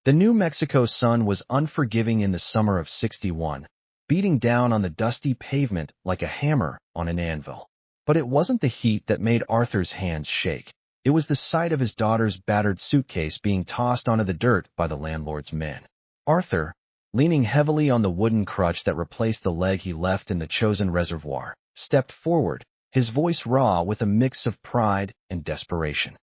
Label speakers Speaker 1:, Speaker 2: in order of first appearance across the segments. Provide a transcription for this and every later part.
Speaker 1: The New Mexico sun was unforgiving in the summer of '61, beating down on the dusty pavement like a hammer on an anvil. But it wasn't the heat that made Arthur's hands shake. It was the sight of his daughter's battered suitcase being tossed onto the dirt by the landlord's men. Arthur, leaning heavily on the wooden crutch that replaced the leg he left in the chosen reservoir, stepped forward, his voice raw with a mix of pride and desperation.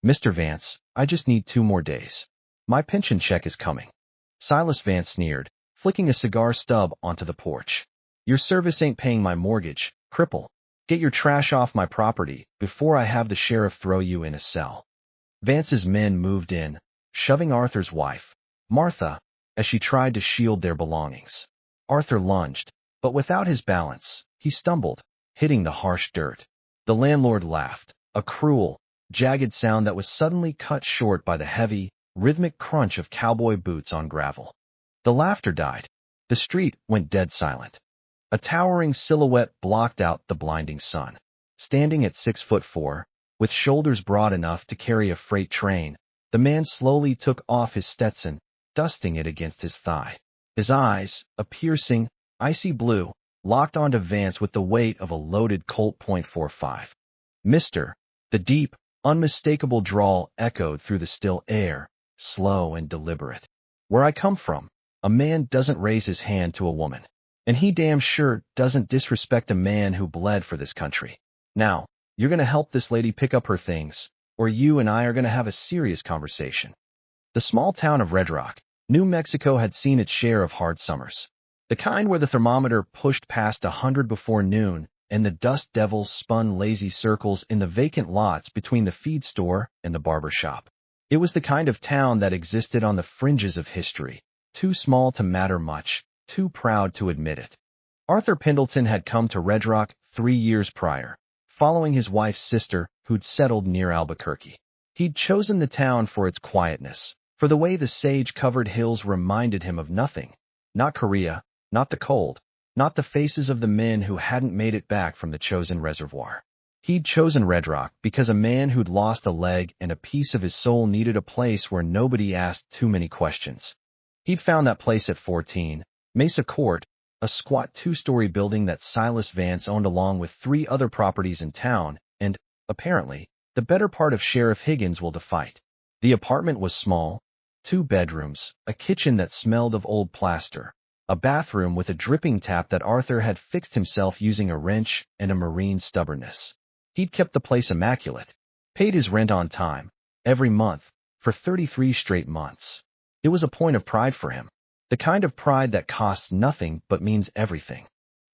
Speaker 1: "Mr. Vance, I just need 2 more days. My pension check is coming." Silas Vance sneered, flicking a cigar stub onto the porch. "Your service ain't paying my mortgage, cripple. Get your trash off my property before I have the sheriff throw you in a cell." Vance's men moved in, shoving Arthur's wife, Martha, as she tried to shield their belongings. Arthur lunged, but without his balance, he stumbled, hitting the harsh dirt. The landlord laughed, a cruel, jagged sound that was suddenly cut short by the heavy, rhythmic crunch of cowboy boots on gravel. The laughter died. The street went dead silent. A towering silhouette blocked out the blinding sun. Standing at 6'4", with shoulders broad enough to carry a freight train, the man slowly took off his Stetson, dusting it against his thigh. His eyes, a piercing, icy blue, locked onto Vance with the weight of a loaded Colt .45. "Mister," the deep, unmistakable drawl echoed through the still air, slow and deliberate. "Where I come from, a man doesn't raise his hand to a woman. And he damn sure doesn't disrespect a man who bled for this country. Now, you're going to help this lady pick up her things, or you and I are going to have a serious conversation." The small town of Red Rock, New Mexico had seen its share of hard summers. The kind where the thermometer pushed past 100 before noon, and the dust devils spun lazy circles in the vacant lots between the feed store and the barber shop. It was the kind of town that existed on the fringes of history, too small to matter much, too proud to admit it. Arthur Pendleton had come to Red Rock 3 years prior, following his wife's sister, who'd settled near Albuquerque. He'd chosen the town for its quietness, for the way the sage-covered hills reminded him of nothing. Not Korea, not the cold, not the faces of the men who hadn't made it back from the chosen reservoir. He'd chosen Red Rock because a man who'd lost a leg and a piece of his soul needed a place where nobody asked too many questions. He'd found that place at 14, Mesa Court, a squat 2-story building that Silas Vance owned along with 3 other properties in town, and, apparently, the better part of Sheriff Higgins will fight. The apartment was small, 2 bedrooms, a kitchen that smelled of old plaster, a bathroom with a dripping tap that Arthur had fixed himself using a wrench and a marine stubbornness. He'd kept the place immaculate, paid his rent on time, every month, for 33 straight months. It was a point of pride for him. The kind of pride that costs nothing but means everything.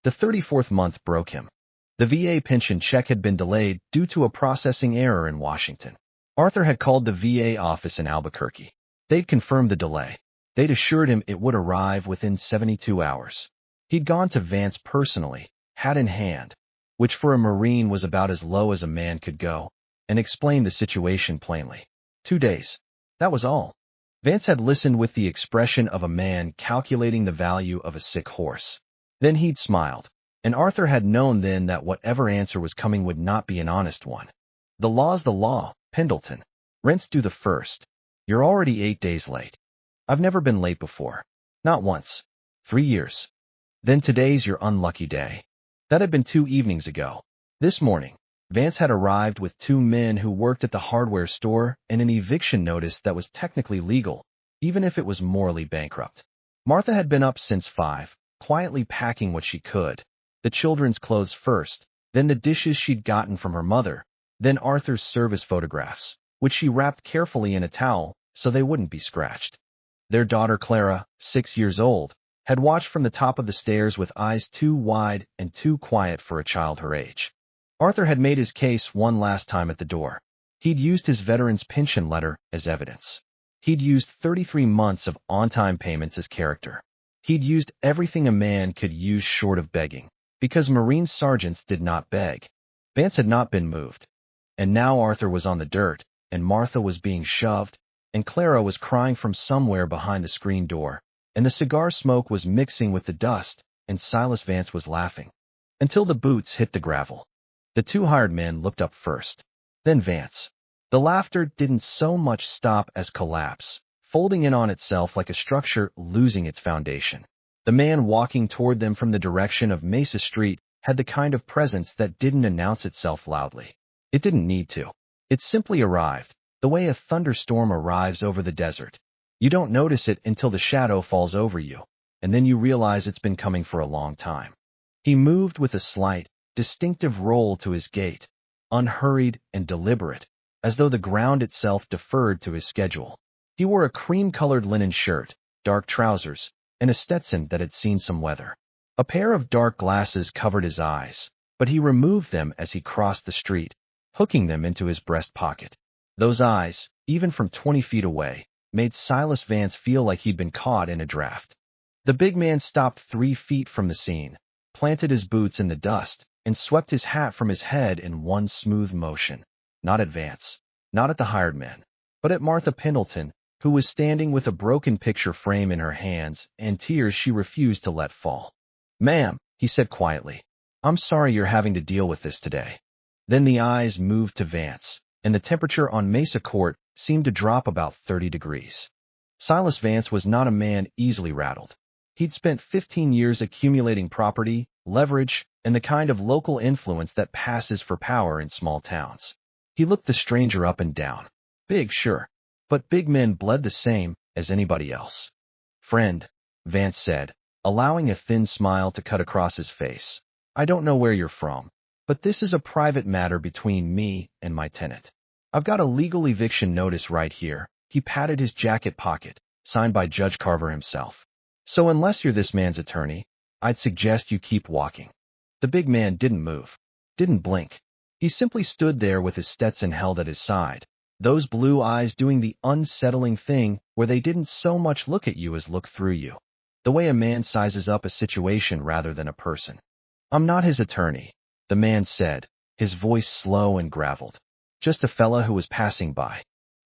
Speaker 1: The 34th month broke him. The VA pension check had been delayed due to a processing error in Washington. Arthur had called the VA office in Albuquerque. They'd confirmed the delay. They'd assured him it would arrive within 72 hours. He'd gone to Vance personally, hat in hand, which for a Marine was about as low as a man could go, and explained the situation plainly. 2 days. That was all. Vance had listened with the expression of a man calculating the value of a sick horse. Then he'd smiled, and Arthur had known then that whatever answer was coming would not be an honest one. "The law's the law, Pendleton. Rent's due the 1st. You're already 8 days late." "I've never been late before. Not once. 3 years." "Then today's your unlucky day." That had been 2 evenings ago. This morning, Vance had arrived with 2 men who worked at the hardware store and an eviction notice that was technically legal, even if it was morally bankrupt. Martha had been up since 5, quietly packing what she could. The children's clothes first, then the dishes she'd gotten from her mother, then Arthur's service photographs, which she wrapped carefully in a towel so they wouldn't be scratched. Their daughter Clara, 6 years old, had watched from the top of the stairs with eyes too wide and too quiet for a child her age. Arthur had made his case one last time at the door. He'd used his veteran's pension letter as evidence. He'd used 33 months of on-time payments as character. He'd used everything a man could use short of begging, because Marine sergeants did not beg. Vance had not been moved. And now Arthur was on the dirt, and Martha was being shoved, and Clara was crying from somewhere behind the screen door, and the cigar smoke was mixing with the dust, and Silas Vance was laughing. Until the boots hit the gravel. The 2 hired men looked up first, then Vance. The laughter didn't so much stop as collapse, folding in on itself like a structure losing its foundation. The man walking toward them from the direction of Mesa Street had the kind of presence that didn't announce itself loudly. It didn't need to. It simply arrived, the way a thunderstorm arrives over the desert. You don't notice it until the shadow falls over you, and then you realize it's been coming for a long time. He moved with a slight, distinctive roll to his gait, unhurried and deliberate, as though the ground itself deferred to his schedule. He wore a cream-colored linen shirt, dark trousers, and a Stetson that had seen some weather. A pair of dark glasses covered his eyes, but he removed them as he crossed the street, hooking them into his breast pocket. Those eyes, even from 20 feet away, made Silas Vance feel like he'd been caught in a draft. The big man stopped 3 feet from the scene, planted his boots in the dust, and swept his hat from his head in one smooth motion. Not at Vance, not at the hired man, but at Martha Pendleton, who was standing with a broken picture frame in her hands and tears she refused to let fall. "Ma'am," he said quietly, "I'm sorry you're having to deal with this today." Then the eyes moved to Vance, and the temperature on Mesa Court seemed to drop about 30 degrees. Silas Vance was not a man easily rattled. He'd spent 15 years accumulating property, leverage, and the kind of local influence that passes for power in small towns. He looked the stranger up and down. Big, sure, but big men bled the same as anybody else. "Friend," Vance said, allowing a thin smile to cut across his face, "I don't know where you're from, but this is a private matter between me and my tenant. I've got a legal eviction notice right here." He patted his jacket pocket, signed by Judge Carver himself. "So unless you're this man's attorney, I'd suggest you keep walking." The big man didn't move, didn't blink. He simply stood there with his Stetson held at his side, those blue eyes doing the unsettling thing where they didn't so much look at you as look through you. The way a man sizes up a situation rather than a person. "I'm not his attorney," the man said, his voice slow and graveled. "Just a fella who was passing by."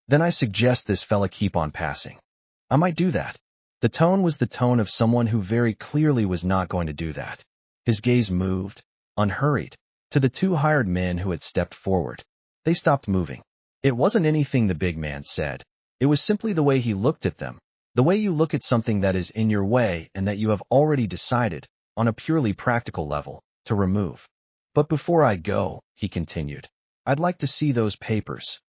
Speaker 1: "Then I suggest this fella keep on passing." "I might do that." The tone was the tone of someone who very clearly was not going to do that. His gaze moved, unhurried, to the 2 hired men who had stepped forward. They stopped moving. It wasn't anything the big man said. It was simply the way he looked at them, the way you look at something that is in your way and that you have already decided, on a purely practical level, to remove. "But before I go," he continued, "I'd like to see those papers."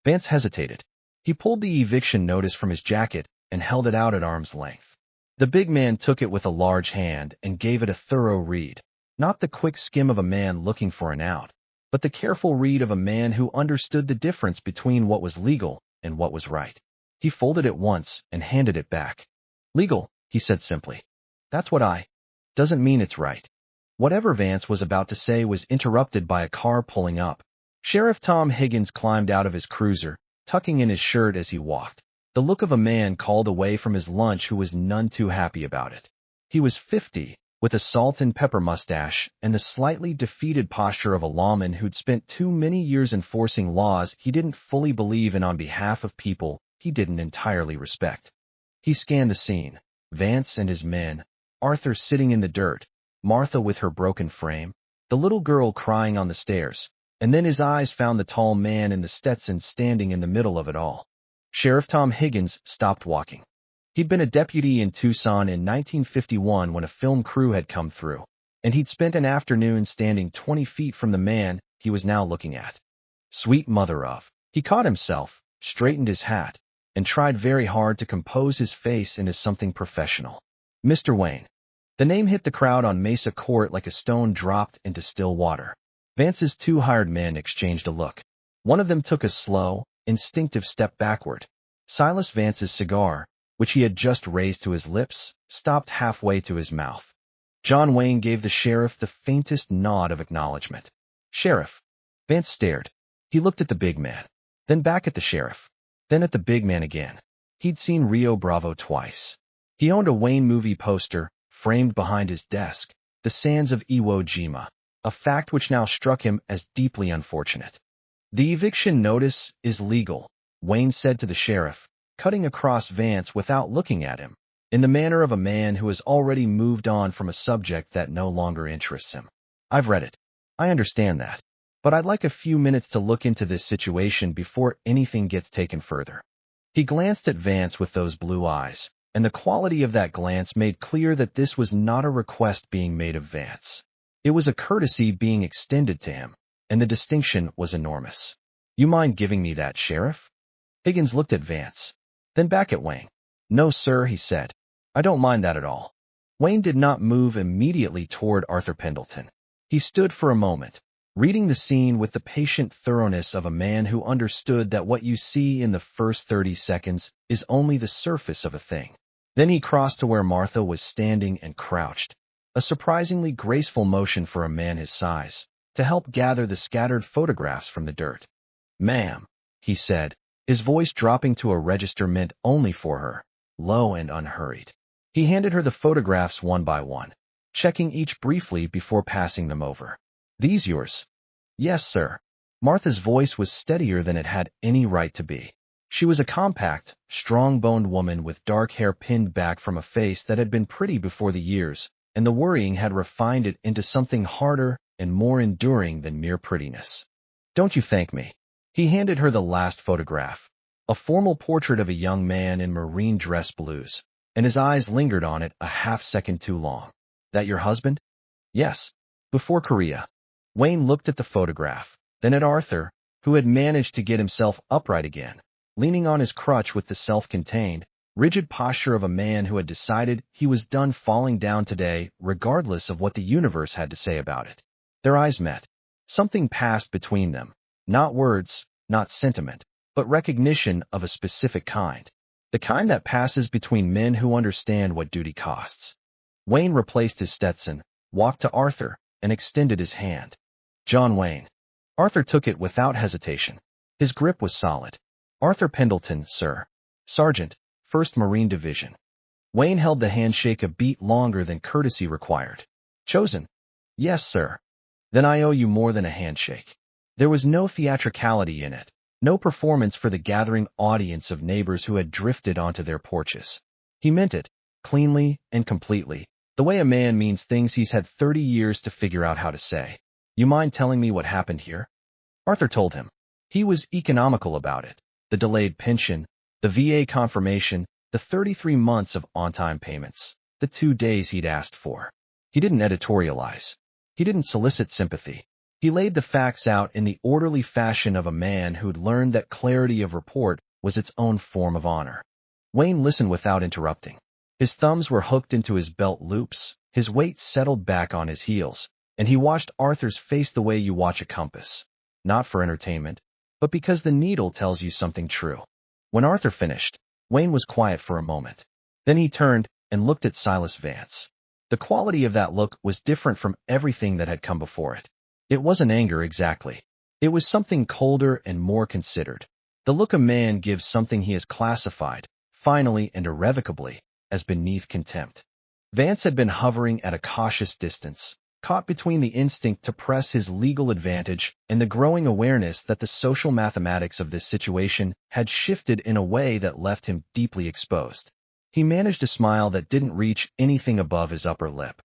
Speaker 1: Vance hesitated. He pulled the eviction notice from his jacket and held it out at arm's length. The big man took it with a large hand and gave it a thorough read, not the quick skim of a man looking for an out, but the careful read of a man who understood the difference between what was legal and what was right. He folded it once and handed it back. "Legal," he said simply. "That's what doesn't mean it's right." Whatever Vance was about to say was interrupted by a car pulling up. Sheriff Tom Higgins climbed out of his cruiser, tucking in his shirt as he walked, the look of a man called away from his lunch who was none too happy about it. He was 50, with a salt and pepper mustache and the slightly defeated posture of a lawman who'd spent too many years enforcing laws he didn't fully believe in on behalf of people he didn't entirely respect. He scanned the scene. Vance and his men, Arthur sitting in the dirt, Martha with her broken frame, the little girl crying on the stairs, and then his eyes found the tall man in the Stetson standing in the middle of it all. Sheriff Tom Higgins stopped walking. He'd been a deputy in Tucson in 1951 when a film crew had come through, and he'd spent an afternoon standing 20 feet from the man he was now looking at. Sweet mother of. He caught himself, straightened his hat, and tried very hard to compose his face into something professional. "Mr. Wayne." The name hit the crowd on Mesa Court like a stone dropped into still water. Vance's 2 hired men exchanged a look. One of them took a slow, instinctive step backward. Silas Vance's cigar, which he had just raised to his lips, stopped halfway to his mouth. John Wayne gave the sheriff the faintest nod of acknowledgement. "Sheriff." Vance stared. He looked at the big man, then back at the sheriff, then at the big man again. He'd seen Rio Bravo twice. He owned a Wayne movie poster, framed behind his desk, The Sands of Iwo Jima, a fact which now struck him as deeply unfortunate. "The eviction notice is legal," Wayne said to the sheriff, cutting across Vance without looking at him, in the manner of a man who has already moved on from a subject that no longer interests him. "I've read it. I understand that. But I'd like a few minutes to look into this situation before anything gets taken further." He glanced at Vance with those blue eyes, and the quality of that glance made clear that this was not a request being made of Vance. It was a courtesy being extended to him, and the distinction was enormous. "You mind giving me that, Sheriff?" Higgins looked at Vance, then back at Wayne. "No, sir," he said. "I don't mind that at all." Wayne did not move immediately toward Arthur Pendleton. He stood for a moment, reading the scene with the patient thoroughness of a man who understood that what you see in the first 30 seconds is only the surface of a thing. Then he crossed to where Martha was standing and crouched, a surprisingly graceful motion for a man his size, to help gather the scattered photographs from the dirt. "Ma'am," he said, his voice dropping to a register meant only for her, low and unhurried. He handed her the photographs one by one, checking each briefly before passing them over. "These yours?" "Yes, sir." Martha's voice was steadier than it had any right to be. She was a compact, strong-boned woman with dark hair pinned back from a face that had been pretty before the years, and the worrying had refined it into something harder and more enduring than mere prettiness. "Don't you thank me." He handed her the last photograph, a formal portrait of a young man in marine dress blues, and his eyes lingered on it a half-second too long. "That your husband?" "Yes. Before Korea." Wayne looked at the photograph, then at Arthur, who had managed to get himself upright again, leaning on his crutch with the self-contained, rigid posture of a man who had decided he was done falling down today, regardless of what the universe had to say about it. Their eyes met. Something passed between them. Not words, not sentiment, but recognition of a specific kind. The kind that passes between men who understand what duty costs. Wayne replaced his Stetson, walked to Arthur, and extended his hand. "John Wayne." Arthur took it without hesitation. His grip was solid. "Arthur Pendleton, sir. Sergeant, 1st Marine Division." Wayne held the handshake a beat longer than courtesy required. "Chosen?" "Yes, sir." "Then I owe you more than a handshake." There was no theatricality in it, no performance for the gathering audience of neighbors who had drifted onto their porches. He meant it, cleanly and completely, the way a man means things he's had 30 years to figure out how to say. "You mind telling me what happened here?" Arthur told him. He was economical about it. The delayed pension, the VA confirmation, the 33 months of on-time payments, the 2 days he'd asked for. He didn't editorialize. He didn't solicit sympathy. He laid the facts out in the orderly fashion of a man who'd learned that clarity of report was its own form of honor. Wayne listened without interrupting. His thumbs were hooked into his belt loops, his weight settled back on his heels, and he watched Arthur's face the way you watch a compass. Not for entertainment, but because the needle tells you something true. When Arthur finished, Wayne was quiet for a moment. Then he turned and looked at Silas Vance. The quality of that look was different from everything that had come before it. It wasn't anger exactly. It was something colder and more considered. The look a man gives something he has classified, finally and irrevocably, as beneath contempt. Vance had been hovering at a cautious distance, caught between the instinct to press his legal advantage and the growing awareness that the social mathematics of this situation had shifted in a way that left him deeply exposed. He managed a smile that didn't reach anything above his upper lip.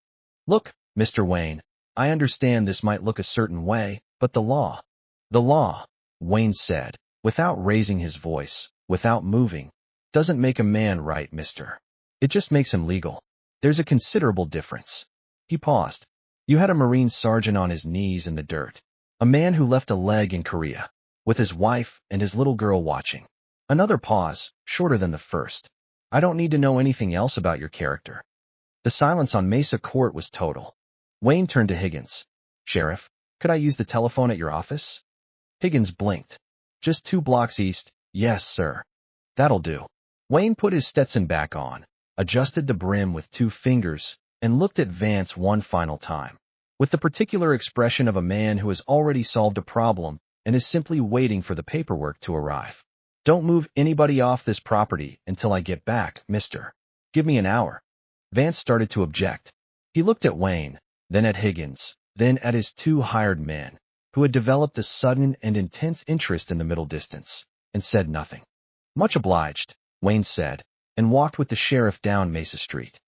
Speaker 1: "Look, Mr. Wayne, I understand this might look a certain way, but the law," Wayne said, without raising his voice, without moving, "doesn't make a man right, mister. It just makes him legal. There's a considerable difference." He paused. "You had a Marine sergeant on his knees in the dirt, a man who left a leg in Korea, with his wife and his little girl watching." Another pause, shorter than the first. "I don't need to know anything else about your character." The silence on Mesa Court was total. Wayne turned to Higgins. "Sheriff, could I use the telephone at your office?" Higgins blinked. "Just 2 blocks east." "Yes, sir." "That'll do." Wayne put his Stetson back on, adjusted the brim with 2 fingers, and looked at Vance one final time, with the particular expression of a man who has already solved a problem and is simply waiting for the paperwork to arrive. "Don't move anybody off this property until I get back, mister. Give me an hour." Vance started to object. He looked at Wayne, then at Higgins, then at his 2 hired men, who had developed a sudden and intense interest in the middle distance, and said nothing. "Much obliged," Wayne said, and walked with the sheriff down Mesa Street.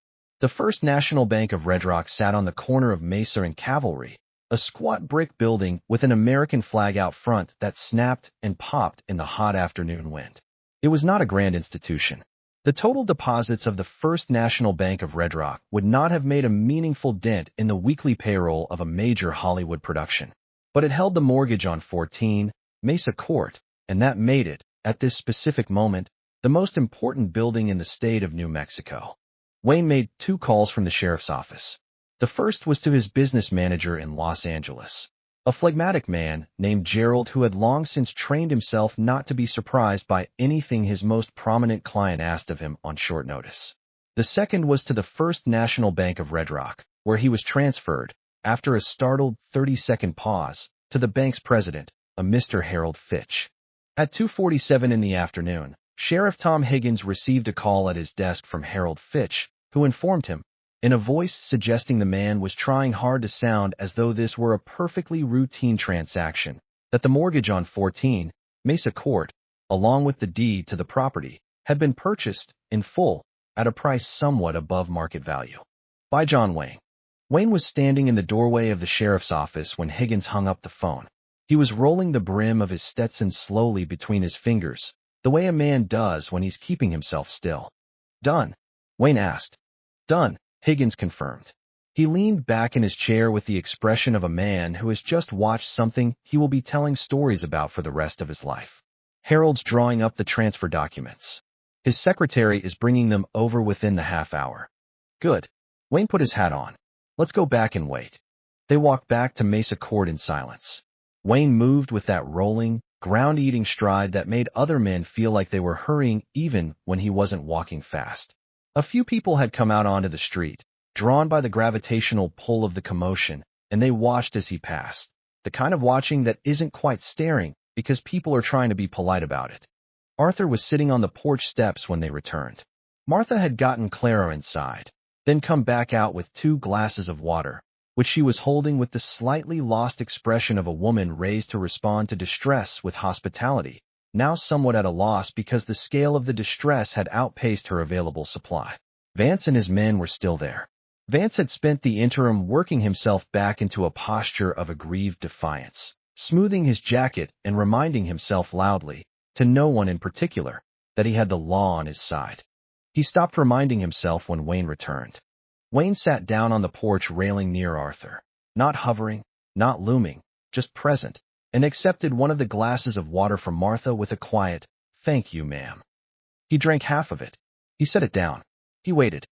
Speaker 1: The First National Bank of Red Rock sat on the corner of Mesa and Cavalry, a squat brick building with an American flag out front that snapped and popped in the hot afternoon wind. It was not a grand institution. The total deposits of the First National Bank of Red Rock would not have made a meaningful dent in the weekly payroll of a major Hollywood production. But it held the mortgage on 14 Mesa Court, and that made it, at this specific moment, the most important building in the state of New Mexico. Wayne made 2 calls from the sheriff's office. The first was to his business manager in Los Angeles, a phlegmatic man named Gerald who had long since trained himself not to be surprised by anything his most prominent client asked of him on short notice. The second was to the First National Bank of Red Rock, where he was transferred, after a startled 30-second pause, to the bank's president, a Mr. Harold Fitch. At 2:47 in the afternoon, Sheriff Tom Higgins received a call at his desk from Harold Fitch, who informed him, in a voice suggesting the man was trying hard to sound as though this were a perfectly routine transaction, that the mortgage on 14 Mesa Court, along with the deed to the property, had been purchased, in full, at a price somewhat above market value. By John Wayne. Wayne was standing in the doorway of the sheriff's office when Higgins hung up the phone. He was rolling the brim of his Stetson slowly between his fingers, the way a man does when he's keeping himself still. "Done?" Wayne asked. "Done," Higgins confirmed. He leaned back in his chair with the expression of a man who has just watched something he will be telling stories about for the rest of his life. "Harold's drawing up the transfer documents. His secretary is bringing them over within the half hour." "Good." Wayne put his hat on. "Let's go back and wait." They walked back to Mesa Court in silence. Wayne moved with that rolling, ground-eating stride that made other men feel like they were hurrying even when he wasn't walking fast. A few people had come out onto the street, drawn by the gravitational pull of the commotion, and they watched as he passed, the kind of watching that isn't quite staring because people are trying to be polite about it. Arthur was sitting on the porch steps when they returned. Martha had gotten Clara inside, then come back out with 2 glasses of water, which she was holding with the slightly lost expression of a woman raised to respond to distress with hospitality, now somewhat at a loss because the scale of the distress had outpaced her available supply. Vance and his men were still there. Vance had spent the interim working himself back into a posture of aggrieved defiance, smoothing his jacket and reminding himself loudly, to no one in particular, that he had the law on his side. He stopped reminding himself when Wayne returned. Wayne sat down on the porch railing near Arthur, not hovering, not looming, just present, and accepted one of the glasses of water from Martha with a quiet, "Thank you, ma'am." He drank half of it. He set it down. He waited.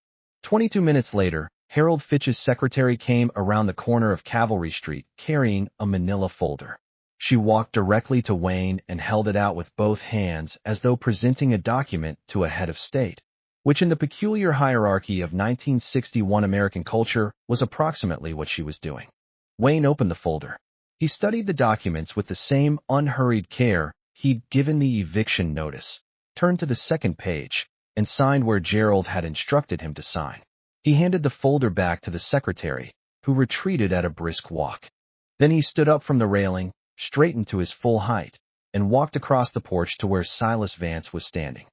Speaker 1: 22 minutes later, Harold Fitch's secretary came around the corner of Cavalry Street carrying a manila folder. She walked directly to Wayne and held it out with both hands as though presenting a document to a head of state, which in the peculiar hierarchy of 1961 American culture was approximately what she was doing. Wayne opened the folder. He studied the documents with the same unhurried care he'd given the eviction notice, turned to the second page, and signed where Gerald had instructed him to sign. He handed the folder back to the secretary, who retreated at a brisk walk. Then he stood up from the railing, straightened to his full height, and walked across the porch to where Silas Vance was standing.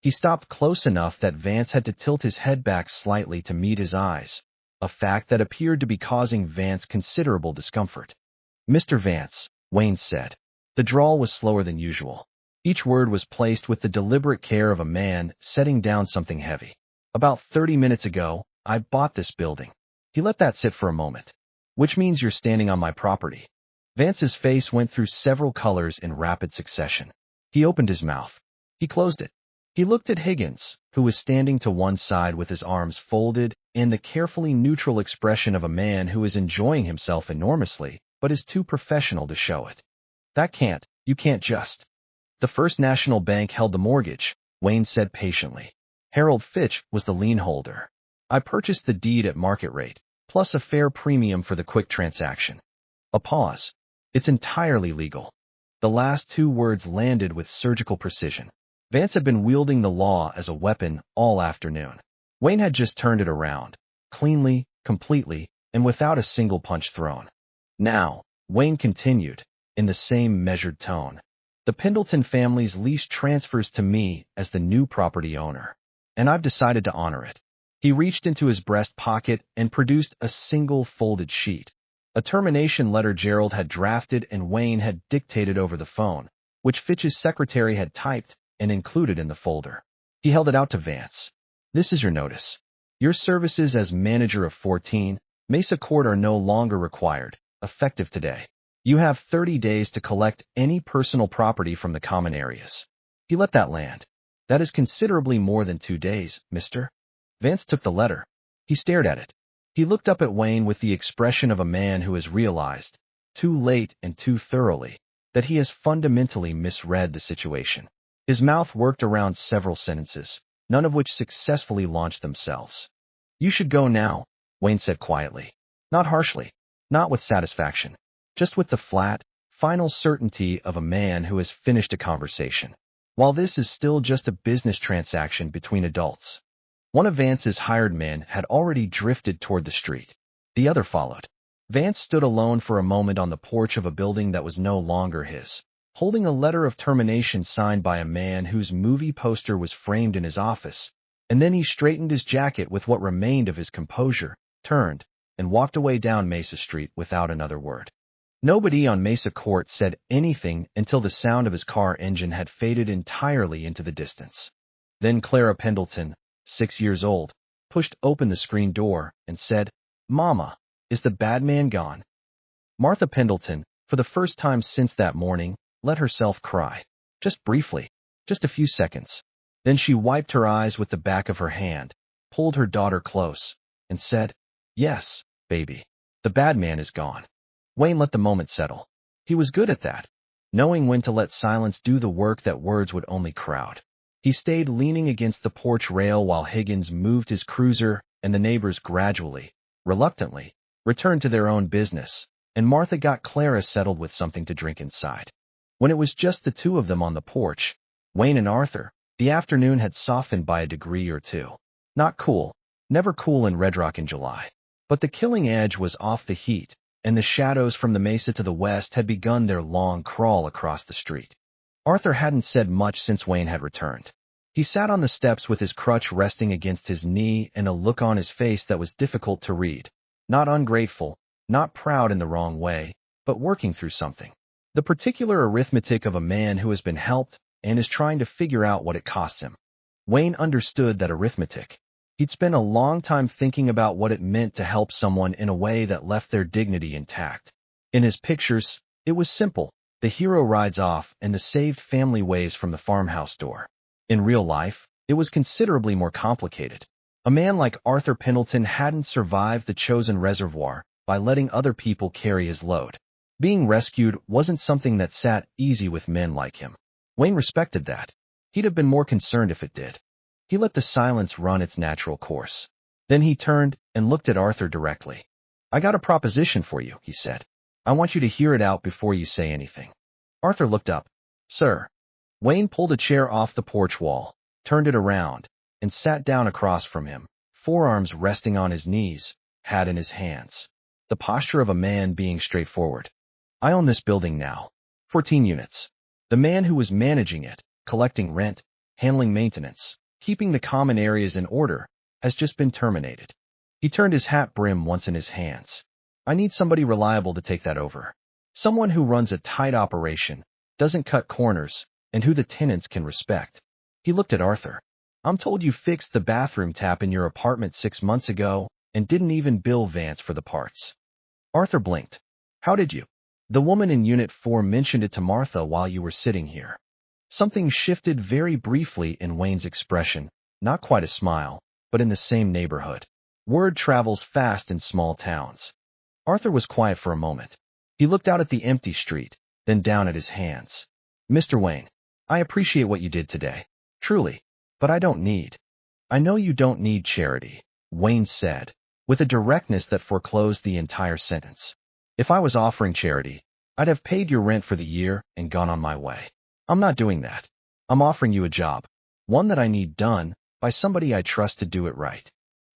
Speaker 1: He stopped close enough that Vance had to tilt his head back slightly to meet his eyes, a fact that appeared to be causing Vance considerable discomfort. "Mr. Vance," Wayne said. The drawl was slower than usual. Each word was placed with the deliberate care of a man setting down something heavy. "About 30 minutes ago, I bought this building." He let that sit for a moment. "Which means you're standing on my property." Vance's face went through several colors in rapid succession. He opened his mouth. He closed it. He looked at Higgins, who was standing to one side with his arms folded and the carefully neutral expression of a man who is enjoying himself enormously, but is too professional to show it. You can't just." "The First National Bank held the mortgage," Wayne said patiently. "Harold Fitch was the lien holder. I purchased the deed at market rate, plus a fair premium for the quick transaction." A pause. "It's entirely legal." The last 2 words landed with surgical precision. Vance had been wielding the law as a weapon all afternoon. Wayne had just turned it around, cleanly, completely, and without a single punch thrown. "Now," Wayne continued, in the same measured tone, "the Pendleton family's lease transfers to me as the new property owner, and I've decided to honor it." He reached into his breast pocket and produced a single folded sheet, a termination letter Gerald had drafted and Wayne had dictated over the phone, which Fitch's secretary had typed and included in the folder. He held it out to Vance. This is your notice. Your services as manager of 14 Mesa Court are no longer required, effective today. You have 30 days to collect any personal property from the common areas. He let that land. That is considerably more than 2 days, mister. Vance took the letter. He stared at it. He looked up at Wayne with the expression of a man who has realized, too late and too thoroughly, that he has fundamentally misread the situation. His mouth worked around several sentences, none of which successfully launched themselves. You should go now, Wayne said quietly. Not harshly, not with satisfaction, just with the flat, final certainty of a man who has finished a conversation. While this is still just a business transaction between adults. One of Vance's hired men had already drifted toward the street. The other followed. Vance stood alone for a moment on the porch of a building that was no longer his, holding a letter of termination signed by a man whose movie poster was framed in his office, and then he straightened his jacket with what remained of his composure, turned, and walked away down Mesa Street without another word. Nobody on Mesa Court said anything until the sound of his car engine had faded entirely into the distance. Then Clara Pendleton, 6 years old, pushed open the screen door and said, "Mama, is the bad man gone?" Martha Pendleton, for the first time since that morning, let herself cry. Just briefly, just a few seconds. Then she wiped her eyes with the back of her hand, pulled her daughter close, and said, "Yes, baby, the bad man is gone." Wayne let the moment settle. He was good at that, knowing when to let silence do the work that words would only crowd. He stayed leaning against the porch rail while Higgins moved his cruiser and the neighbors gradually, reluctantly, returned to their own business, and Martha got Clara settled with something to drink inside. When it was just the two of them on the porch, Wayne and Arthur, the afternoon had softened by a degree or two. Not cool, never cool in Red Rock in July. But the killing edge was off the heat, and the shadows from the mesa to the west had begun their long crawl across the street. Arthur hadn't said much since Wayne had returned. He sat on the steps with his crutch resting against his knee and a look on his face that was difficult to read. Not ungrateful, not proud in the wrong way, but working through something. The particular arithmetic of a man who has been helped and is trying to figure out what it costs him. Wayne understood that arithmetic. He'd spent a long time thinking about what it meant to help someone in a way that left their dignity intact. In his pictures, it was simple. The hero rides off and the saved family waves from the farmhouse door. In real life, it was considerably more complicated. A man like Arthur Pendleton hadn't survived the chosen reservoir by letting other people carry his load. Being rescued wasn't something that sat easy with men like him. Wayne respected that. He'd have been more concerned if it did. He let the silence run its natural course. Then he turned and looked at Arthur directly. "I got a proposition for you," he said. "I want you to hear it out before you say anything." Arthur looked up. "Sir." Wayne pulled a chair off the porch wall, turned it around, and sat down across from him, forearms resting on his knees, hat in his hands. The posture of a man being straightforward. "I own this building now. 14 units. The man who was managing it, collecting rent, handling maintenance, keeping the common areas in order, has just been terminated." He turned his hat brim once in his hands. "I need somebody reliable to take that over. Someone who runs a tight operation, doesn't cut corners, and who the tenants can respect." He looked at Arthur. "I'm told you fixed the bathroom tap in your apartment 6 months ago and didn't even bill Vance for the parts." Arthur blinked. "How did you?" "The woman in Unit 4 mentioned it to Martha while you were sitting here." Something shifted very briefly in Wayne's expression, not quite a smile, but in the same neighborhood. Word travels fast in small towns. Arthur was quiet for a moment. He looked out at the empty street, then down at his hands. "Mr. Wayne, I appreciate what you did today. Truly. But I don't need." "I know you don't need charity," Wayne said, with a directness that foreclosed the entire sentence. "If I was offering charity, I'd have paid your rent for the year and gone on my way. I'm not doing that. I'm offering you a job, one that I need done by somebody I trust to do it right."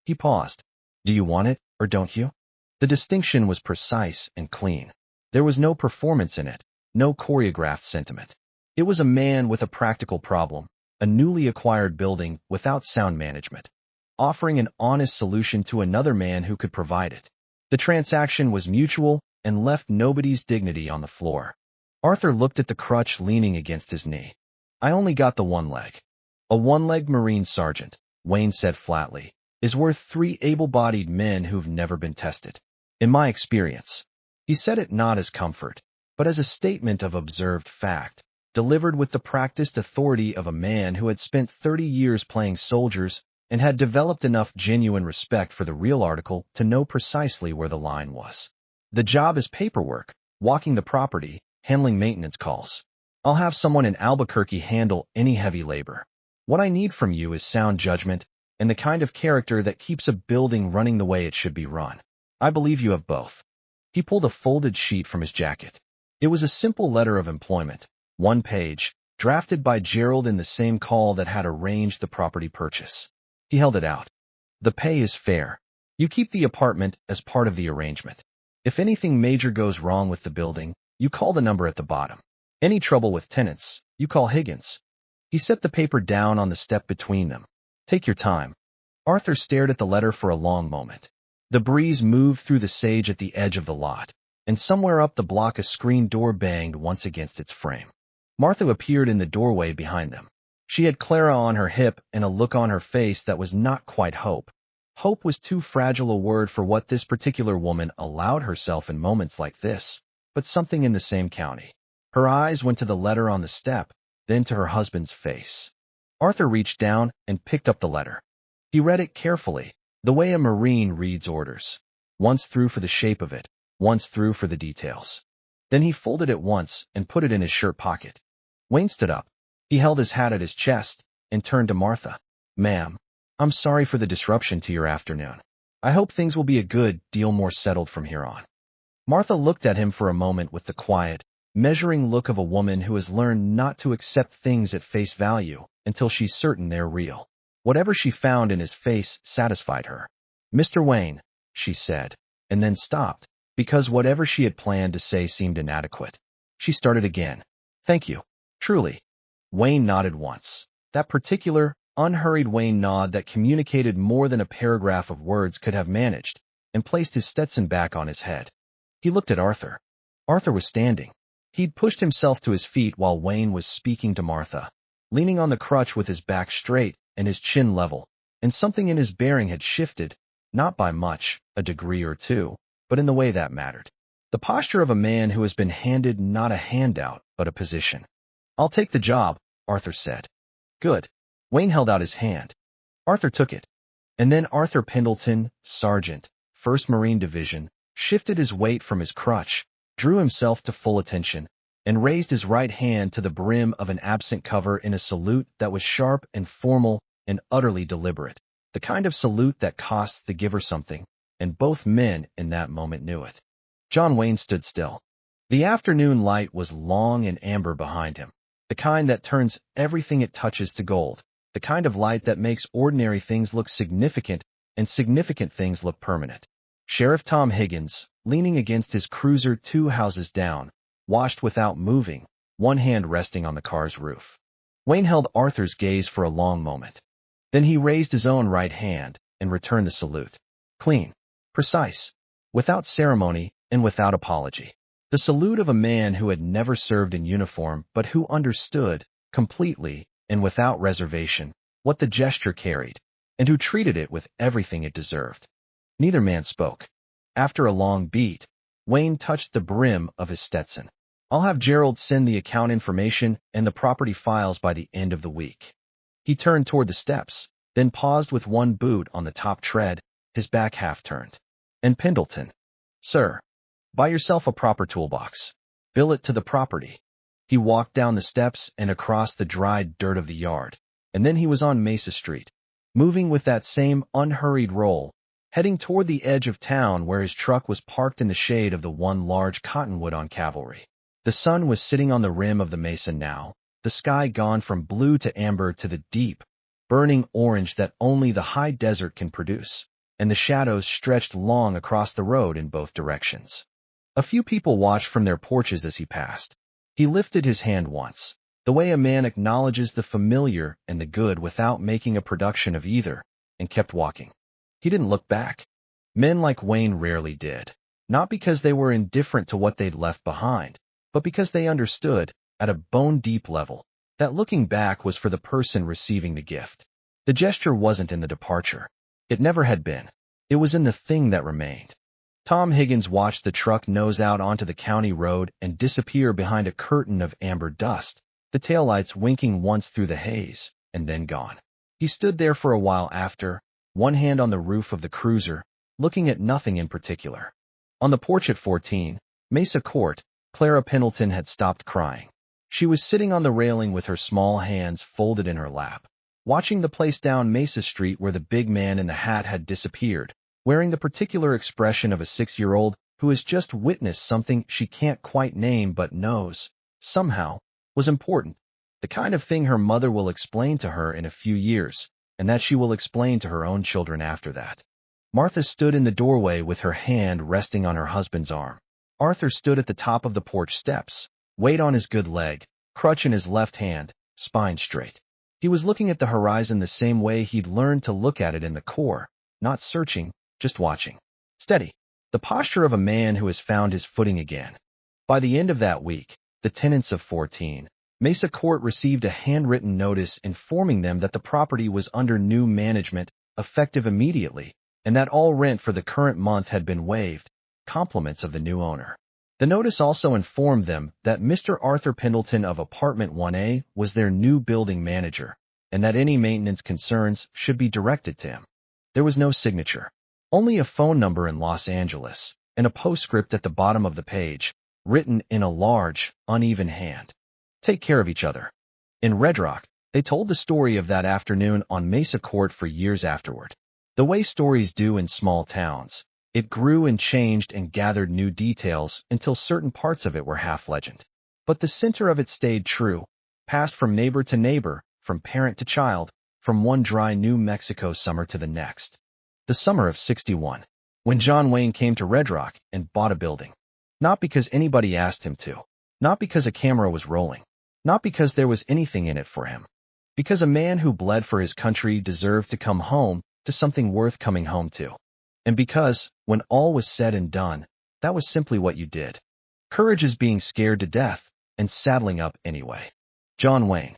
Speaker 1: He paused. "Do you want it, or don't you?" The distinction was precise and clean. There was no performance in it, no choreographed sentiment. It was a man with a practical problem, a newly acquired building without sound management, offering an honest solution to another man who could provide it. The transaction was mutual and left nobody's dignity on the floor. Arthur looked at the crutch leaning against his knee. I only got the one leg. A one-legged Marine sergeant, Wayne said flatly, is worth 3 able-bodied men who've never been tested. In my experience. He said it not as comfort, but as a statement of observed fact, delivered with the practiced authority of a man who had spent 30 years playing soldiers and had developed enough genuine respect for the real article to know precisely where the line was. The job is paperwork, walking the property, handling maintenance calls. I'll have someone in Albuquerque handle any heavy labor. What I need from you is sound judgment and the kind of character that keeps a building running the way it should be run. I believe you have both. He pulled a folded sheet from his jacket. It was a simple letter of employment, 1 page, drafted by Gerald in the same call that had arranged the property purchase. He held it out. The pay is fair. You keep the apartment as part of the arrangement. If anything major goes wrong with the building, you call the number at the bottom. Any trouble with tenants, you call Higgins. He set the paper down on the step between them. Take your time. Arthur stared at the letter for a long moment. The breeze moved through the sage at the edge of the lot, and somewhere up the block a screen door banged once against its frame. Martha appeared in the doorway behind them. She had Clara on her hip and a look on her face that was not quite hope. Hope was too fragile a word for what this particular woman allowed herself in moments like this, but something in the same county. Her eyes went to the letter on the step, then to her husband's face. Arthur reached down and picked up the letter. He read it carefully, the way a Marine reads orders. Once through for the shape of it, once through for the details. Then he folded it once and put it in his shirt pocket. Wayne stood up. He held his hat at his chest and turned to Martha. Ma'am, I'm sorry for the disruption to your afternoon. I hope things will be a good deal more settled from here on. Martha looked at him for a moment with the quiet, measuring look of a woman who has learned not to accept things at face value until she's certain they're real. Whatever she found in his face satisfied her. Mr. Wayne, she said, and then stopped, because whatever she had planned to say seemed inadequate. She started again. Thank you. Truly. Wayne nodded once. That particular, unhurried Wayne nod that communicated more than a paragraph of words could have managed, and placed his Stetson back on his head. He looked at Arthur. Arthur was standing. He'd pushed himself to his feet while Wayne was speaking to Martha, leaning on the crutch with his back straight and his chin level, and something in his bearing had shifted, not by much, a degree or two, but in the way that mattered. The posture of a man who has been handed not a handout, but a position. I'll take the job, Arthur said. Good. Wayne held out his hand. Arthur took it. And then Arthur Pendleton, Sergeant, 1st Marine Division, shifted his weight from his crutch, drew himself to full attention, and raised his right hand to the brim of an absent cover in a salute that was sharp and formal and utterly deliberate, the kind of salute that costs the giver something, and both men in that moment knew it. John Wayne stood still. The afternoon light was long and amber behind him, the kind that turns everything it touches to gold, the kind of light that makes ordinary things look significant and significant things look permanent. Sheriff Tom Higgins, leaning against his cruiser 2 houses down, watched without moving, one hand resting on the car's roof. Wayne held Arthur's gaze for a long moment. Then he raised his own right hand and returned the salute. Clean, precise, without ceremony and without apology. The salute of a man who had never served in uniform but who understood, completely and without reservation, what the gesture carried, and who treated it with everything it deserved. Neither man spoke. After a long beat, Wayne touched the brim of his Stetson. I'll have Gerald send the account information and the property files by the end of the week. He turned toward the steps, then paused with one boot on the top tread, his back half turned. And Pendleton. Sir, buy yourself a proper toolbox. Bill it to the property. He walked down the steps and across the dried dirt of the yard, and then he was on Mesa Street, moving with that same unhurried roll, heading toward the edge of town where his truck was parked in the shade of the one large cottonwood on Cavalry. The sun was sitting on the rim of the mesa now, the sky gone from blue to amber to the deep, burning orange that only the high desert can produce, and the shadows stretched long across the road in both directions. A few people watched from their porches as he passed. He lifted his hand once, the way a man acknowledges the familiar and the good without making a production of either, and kept walking. He didn't look back. Men like Wayne rarely did, not because they were indifferent to what they'd left behind, but because they understood, at a bone-deep level, that looking back was for the person receiving the gift. The gesture wasn't in the departure. It never had been. It was in the thing that remained. Tom Higgins watched the truck nose out onto the county road and disappear behind a curtain of amber dust, the taillights winking once through the haze, and then gone. He stood there for a while after, one hand on the roof of the cruiser, looking at nothing in particular. On the porch at 14, Mesa Court, Clara Pendleton had stopped crying. She was sitting on the railing with her small hands folded in her lap, watching the place down Mesa Street where the big man in the hat had disappeared, wearing the particular expression of a 6-year-old who has just witnessed something she can't quite name but knows, somehow, was important, the kind of thing her mother will explain to her in a few years, and that she will explain to her own children after that. Martha stood in the doorway with her hand resting on her husband's arm. Arthur stood at the top of the porch steps, weight on his good leg, crutch in his left hand, spine straight. He was looking at the horizon the same way he'd learned to look at it in the Corps, not searching, just watching. Steady. The posture of a man who has found his footing again. By the end of that week, the tenants of 14, Mesa Court received a handwritten notice informing them that the property was under new management, effective immediately, and that all rent for the current month had been waived, compliments of the new owner. The notice also informed them that Mr. Arthur Pendleton of Apartment 1A was their new building manager, and that any maintenance concerns should be directed to him. There was no signature, only a phone number in Los Angeles, and a postscript at the bottom of the page, written in a large, uneven hand. Take care of each other. In Red Rock, they told the story of that afternoon on Mesa Court for years afterward. The way stories do in small towns, it grew and changed and gathered new details until certain parts of it were half legend. But the center of it stayed true, passed from neighbor to neighbor, from parent to child, from one dry New Mexico summer to the next. The summer of 61, when John Wayne came to Red Rock and bought a building. Not because anybody asked him to, not because a camera was rolling, not because there was anything in it for him, because a man who bled for his country deserved to come home to something worth coming home to. And because, when all was said and done, that was simply what you did. Courage is being scared to death and saddling up anyway. John Wayne.